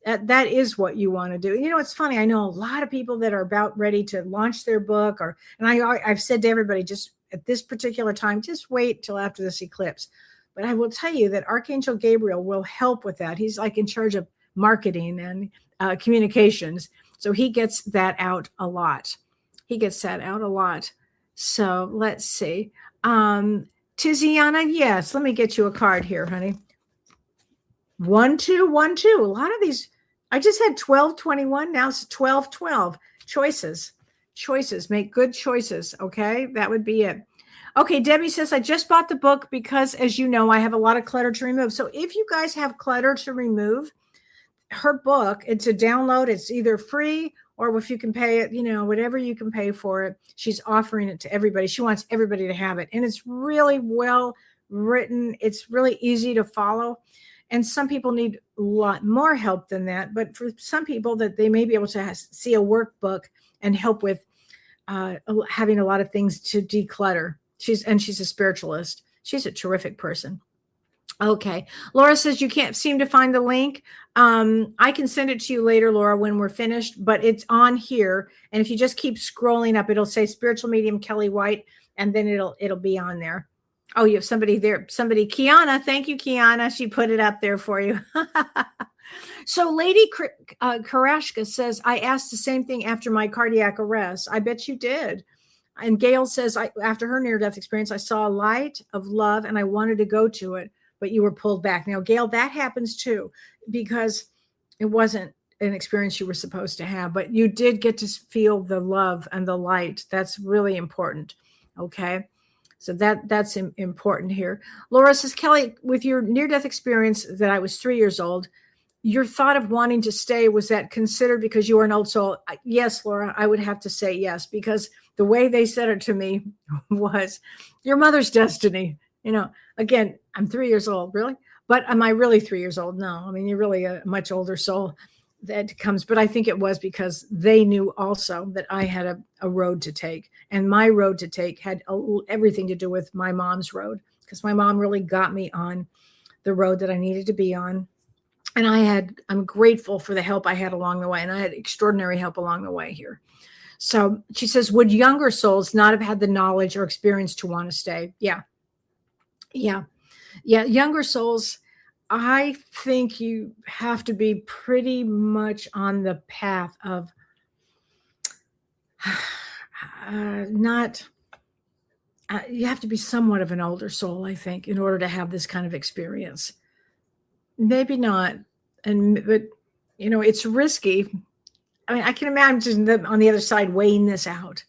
That is what you want to do. It's funny. I know a lot of people that are about ready to launch their book, I've said to everybody, just at this particular time, just wait till after this eclipse. But I will tell you that Archangel Gabriel will help with that. He's like in charge of marketing and communications. So he gets that out a lot. So let's see. Tiziana, yes. Let me get you a card here, honey. 1212. A lot of these, I just had 1221. Now it's 1212. Choices. Make good choices. Okay. That would be it. Okay. Debbie says, I just bought the book because, as you know, I have a lot of clutter to remove. So if you guys have clutter to remove, her book, it's a download. It's either free, or if you can pay it, whatever you can pay for it, she's offering it to everybody. She wants everybody to have it. And it's really well written. It's really easy to follow. And some people need a lot more help than that. But for some people that they may be able to see a workbook and help with having a lot of things to declutter. She's a spiritualist. She's a terrific person. Okay. Laura says you can't seem to find the link. I can send it to you later, Laura, when we're finished, but it's on here. And if you just keep scrolling up, it'll say Spiritual Medium Kellee White, and then it'll be on there. Oh, you have somebody there. Kiana. Thank you, Kiana. She put it up there for you. So Lady Karashka says, I asked the same thing after my cardiac arrest. I bet you did. And Gail says, after her near-death experience, I saw a light of love and I wanted to go to it, but you were pulled back. Now, Gail, that happens too, because it wasn't an experience you were supposed to have, but you did get to feel the love and the light. That's really important. Okay. So that's important here. Laura says, Kellee, with your near-death experience that I was 3 years old, your thought of wanting to stay, was that considered because you were an old soul? Yes, Laura, I would have to say yes, because the way they said it to me was, your mother's destiny. Again, I'm 3 years old, really? But am I really 3 years old? No. I mean, you're really a much older soul that comes. But I think it was because they knew also that I had a road to take. And my road to take had everything to do with my mom's road, because my mom really got me on the road that I needed to be on. And I'm grateful for the help I had along the way. And I had extraordinary help along the way here. So she says, would younger souls not have had the knowledge or experience to want to stay? Yeah. Younger souls, I think you have to be pretty much on the path of you have to be somewhat of an older soul, I think, in order to have this kind of experience. Maybe not. But it's risky. I mean, I can imagine them on the other side weighing this out.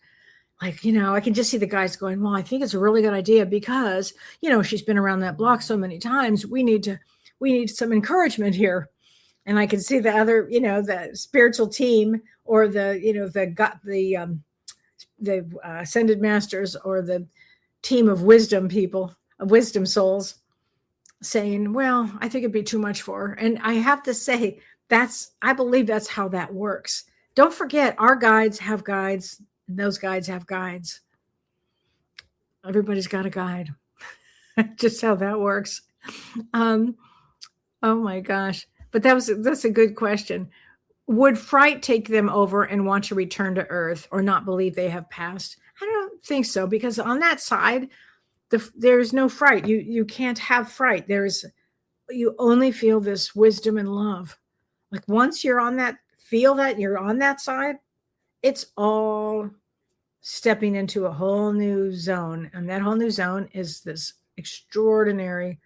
Like, I can just see the guys going, well, I think it's a really good idea because, she's been around that block so many times. We need some encouragement here. And I can see the other, the spiritual team or the ascended masters or the team of wisdom people, of wisdom souls saying, well, I think it'd be too much for her. And I have to say, I believe that's how that works. Don't forget, our guides have guides, and those guides have guides. Everybody's got a guide. Just how that works. Oh my gosh. But that's a good question. Would fright take them over and want to return to Earth or not believe they have passed? I don't think so, because on that side, there's no fright. You can't have fright. You only feel this wisdom and love. Like once you're on that, feel that you're on that side, it's all stepping into a whole new zone. And that whole new zone is this extraordinary,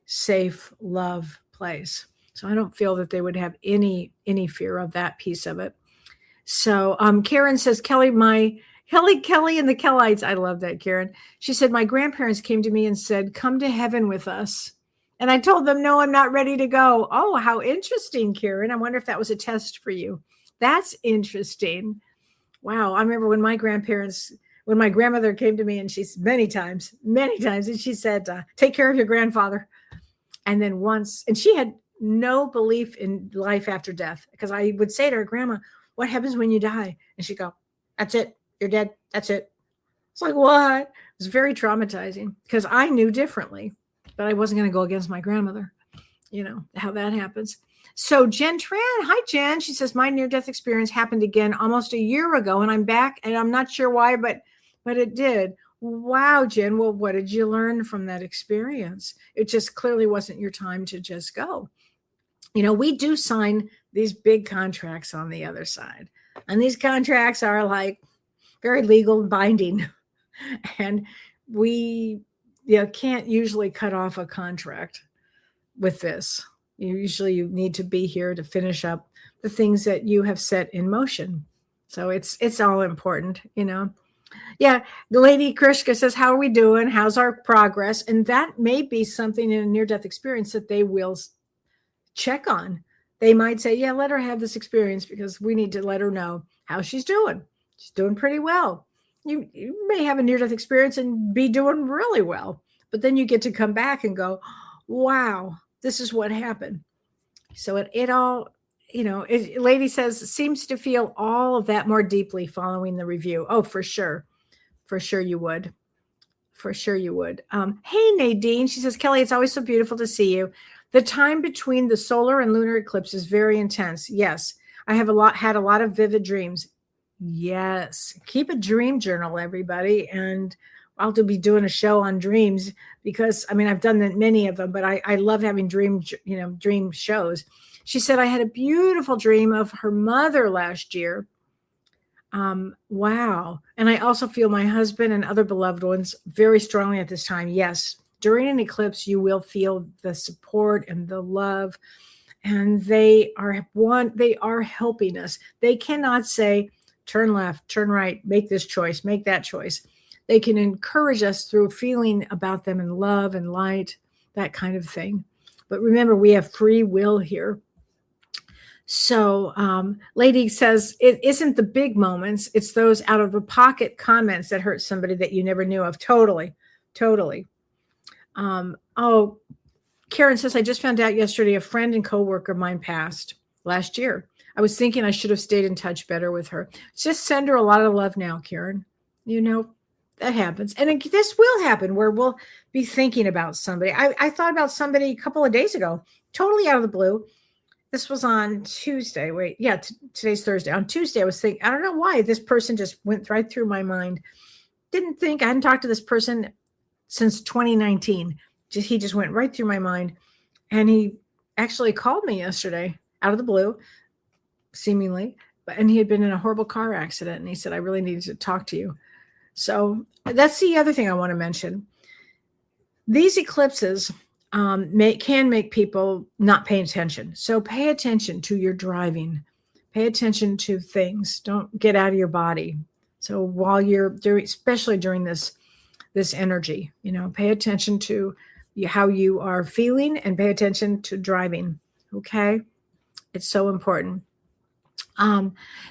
safe love place. So I don't feel that they would have any fear of that piece of it. So Karen says, Kellee and the Kellites. I love that, Karen. She said, my grandparents came to me and said, come to heaven with us. And I told them, no, I'm not ready to go. Oh, how interesting, Karen. I wonder if that was a test for you. That's interesting. Wow. I remember when my grandmother came to me, and she's many times, and she said, take care of your grandfather. And then once, and she had no belief in life after death, because I would say to her, Grandma, what happens when you die? And she'd go, that's it. You're dead. That's it. It's like, what? It was very traumatizing because I knew differently, but I wasn't going to go against my grandmother. You know how that happens. So Jen Tran, hi, Jen. She says, my near-death experience happened again almost a year ago, and I'm back, and I'm not sure why, but it did. Wow, Jen. Well, what did you learn from that experience? It just clearly wasn't your time to just go. You know, we do sign these big contracts on the other side, and these contracts are like very legal and binding, and we can't usually cut off a contract with this. You need to be here to finish up the things that you have set in motion. So it's all important, you know. Yeah, the lady Krishka says, how are we doing? How's our progress? And that may be something in a near-death experience that they will check on. They might say, yeah, let her have this experience because we need to let her know how she's doing. She's doing pretty well. You may have a near-death experience and be doing really well, but then you get to come back and go, wow, this is what happened. So it all, lady says, seems to feel all of that more deeply following the review. Oh, for sure. For sure you would. For sure you would. Hey, Nadine. She says, Kellee, it's always so beautiful to see you. The time between the solar and lunar eclipse is very intense. Yes. I have had a lot of vivid dreams. Yes. Keep a dream journal, everybody. And I'll be doing a show on dreams because, I've done many of them, but I love having dream shows. She said, I had a beautiful dream of her mother last year. Wow. And I also feel my husband and other beloved ones very strongly at this time. Yes. During an eclipse, you will feel the support and the love, and they are helping us. They cannot say, turn left, turn right, make this choice, make that choice. They can encourage us through feeling about them in love and light, that kind of thing. But remember, we have free will here. So lady says, it isn't the big moments. It's those out of the pocket comments that hurt somebody that you never knew of. Totally. Oh, Karen says, I just found out yesterday a friend and coworker of mine passed last year. I was thinking I should have stayed in touch better with her. Just send her a lot of love now, Karen. That happens. And this will happen where we'll be thinking about somebody. I thought about somebody a couple of days ago, totally out of the blue. This was on Tuesday. Today's Thursday. On Tuesday, I was thinking, I don't know why this person just went right through my mind. I hadn't talked to this person since 2019. He just went right through my mind. And he actually called me yesterday out of the blue, seemingly. And he had been in a horrible car accident. And he said, I really needed to talk to you. So that's the other thing I want to mention. These eclipses can make people not pay attention. So pay attention to your driving. Pay attention to things. Don't get out of your body. So while you're doing, especially during this energy, pay attention to how you are feeling and pay attention to driving. Okay. It's so important.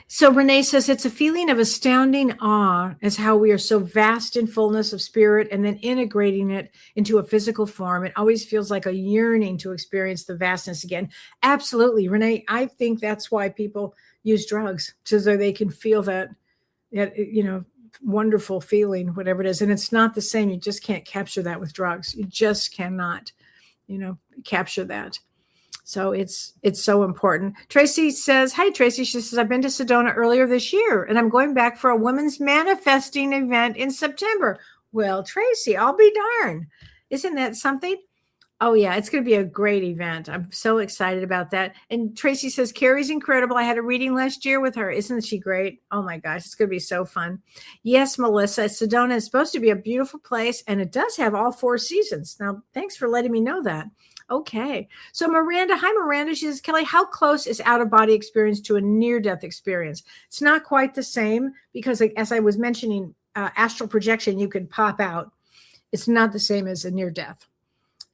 So Renee says it's a feeling of astounding awe as how we are so vast in fullness of spirit and then integrating it into a physical form. It always feels like a yearning to experience the vastness again. Absolutely, Renee. I think that's why people use drugs, so they can feel that wonderful feeling, whatever it is. And it's not the same. You just can't capture that with drugs. You just cannot, capture that. So it's so important. Tracy says, hi, Tracy. She says, I've been to Sedona earlier this year, and I'm going back for a women's manifesting event in September. Well, Tracy, I'll be darned. Isn't that something? Oh, yeah, it's going to be a great event. I'm so excited about that. And Tracy says, Carrie's incredible. I had a reading last year with her. Isn't she great? Oh, my gosh, it's going to be so fun. Yes, Melissa, Sedona is supposed to be a beautiful place, and it does have all 4 seasons. Now, thanks for letting me know that. Okay. So Miranda, hi, Miranda. She says, Kellee, how close is out-of-body experience to a near-death experience? It's not quite the same because, as I was mentioning, astral projection, you can pop out. It's not the same as a near-death.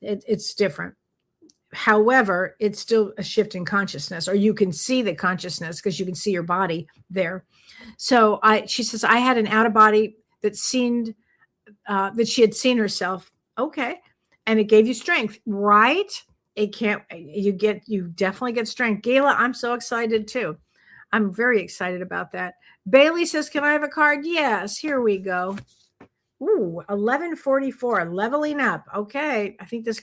It's different. However, it's still a shift in consciousness, or you can see the consciousness because you can see your body there. So she says, I had an out-of-body that seemed that she had seen herself. Okay. And it gave you strength, right? You definitely get strength. Gayla, I'm so excited too. I'm very excited about that. Bailey says, can I have a card? Yes, here we go. Ooh, 1144, leveling up. Okay. I think this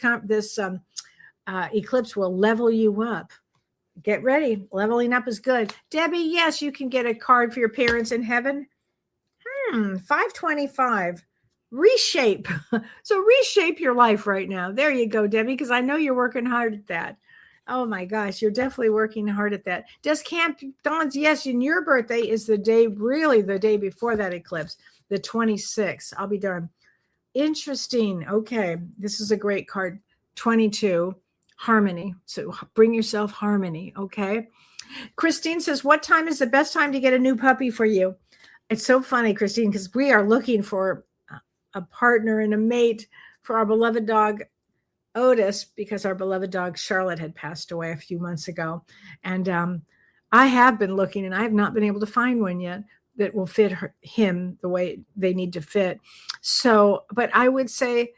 eclipse will level you up. Get ready. Leveling up is good. Debbie, yes, you can get a card for your parents in heaven. 525. Reshape. So reshape your life right now. There you go, Debbie, because I know you're working hard at that. Oh my gosh, you're definitely working hard at that. Does Camp Dawn's, yes, and your birthday is the day before that eclipse, the 26th. I'll be darned. Interesting. Okay, this is a great card. 22, harmony. So bring yourself harmony, okay? Christine says, what time is the best time to get a new puppy for you? It's so funny, Christine, because we are looking for a partner and a mate for our beloved dog, Otis, because our beloved dog, Charlotte, had passed away a few months ago. And I have been looking, and I have not been able to find one yet that will fit him the way they need to fit. So, but I would say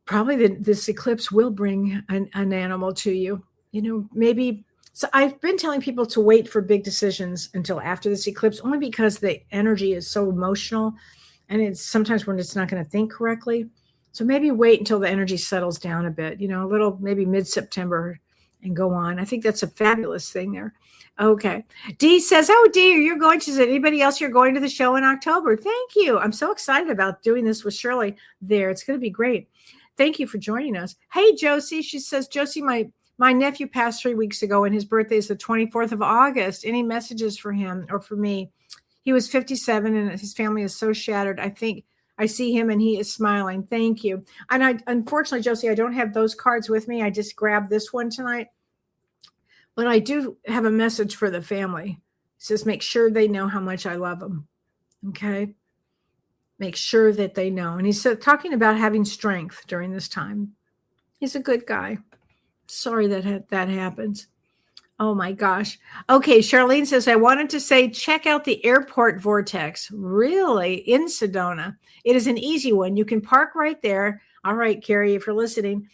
probably this eclipse will bring an animal to you. Maybe. So I've been telling people to wait for big decisions until after this eclipse, only because the energy is so emotional. And it's sometimes when it's not going to think correctly. So maybe wait until the energy settles down a bit, a little, maybe mid-September and go on. I think that's a fabulous thing there. Okay. Dee says, oh, Dee, you're going to, is anybody else you're going to the show in October? Thank you. I'm so excited about doing this with Shirley there. It's going to be great. Thank you for joining us. Hey, Josie. She says, Josie, my nephew passed 3 weeks ago and his birthday is the 24th of August. Any messages for him or for me? He was 57 and his family is so shattered. I think I see him and he is smiling. Thank you. And unfortunately, Josie, I don't have those cards with me. I just grabbed this one tonight. But I do have a message for the family. It says, make sure they know how much I love them. Okay. Make sure that they know. And he's talking about having strength during this time. He's a good guy. Sorry that happens. Oh my gosh. Okay, Charlene says, I wanted to say, check out the airport vortex. Really? In Sedona. It is an easy one. You can park right there. All right, Carrie, if you're listening,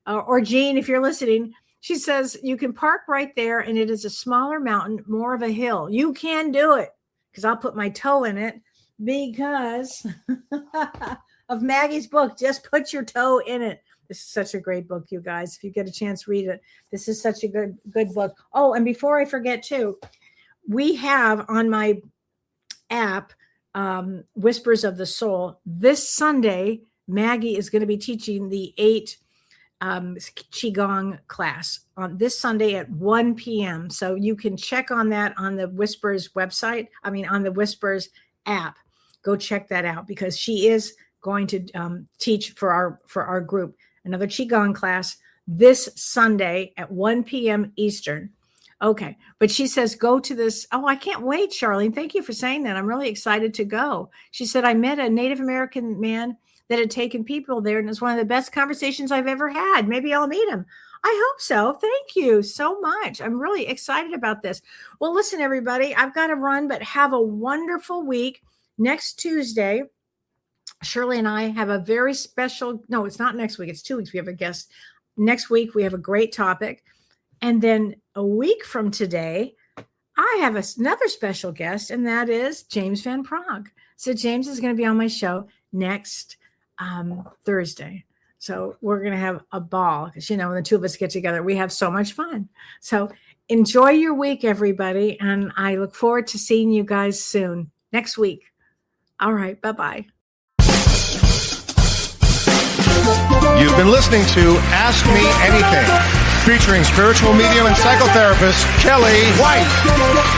or Jean, if you're listening, she says you can park right there, and it is a smaller mountain, more of a hill. You can do it, because I'll put my toe in it because of Maggie's book. Just put your toe in it. This is such a great book, you guys. If you get a chance, read it. This is such a good book. Oh, and before I forget too, we have on my app, Whispers of the Soul. This Sunday, Maggie is going to be teaching the 8 Qigong class on this Sunday at 1 p.m. So you can check on that on the Whispers website. On the Whispers app. Go check that out, because she is going to teach for our group another Qigong class this Sunday at 1 p.m. Eastern. Okay. But she says, go to this. Oh, I can't wait, Charlene. Thank you for saying that. I'm really excited to go. She said, I met a Native American man that had taken people there, and it's one of the best conversations I've ever had. Maybe I'll meet him. I hope so. Thank you so much. I'm really excited about this. Well, listen, everybody, I've got to run, but have a wonderful week. Next Tuesday, Shirley and I have a very special, no, it's not next week. It's 2 weeks. We have a guest. Next week, we have a great topic. And then a week from today, I have another special guest, and that is James Van Prague. So James is going to be on my show next Thursday. So we're going to have a ball, because, when the two of us get together, we have so much fun. So enjoy your week, everybody. And I look forward to seeing you guys soon next week. All right. Bye-bye. You've been listening to Ask Me Anything, featuring spiritual medium and psychotherapist Kellee White.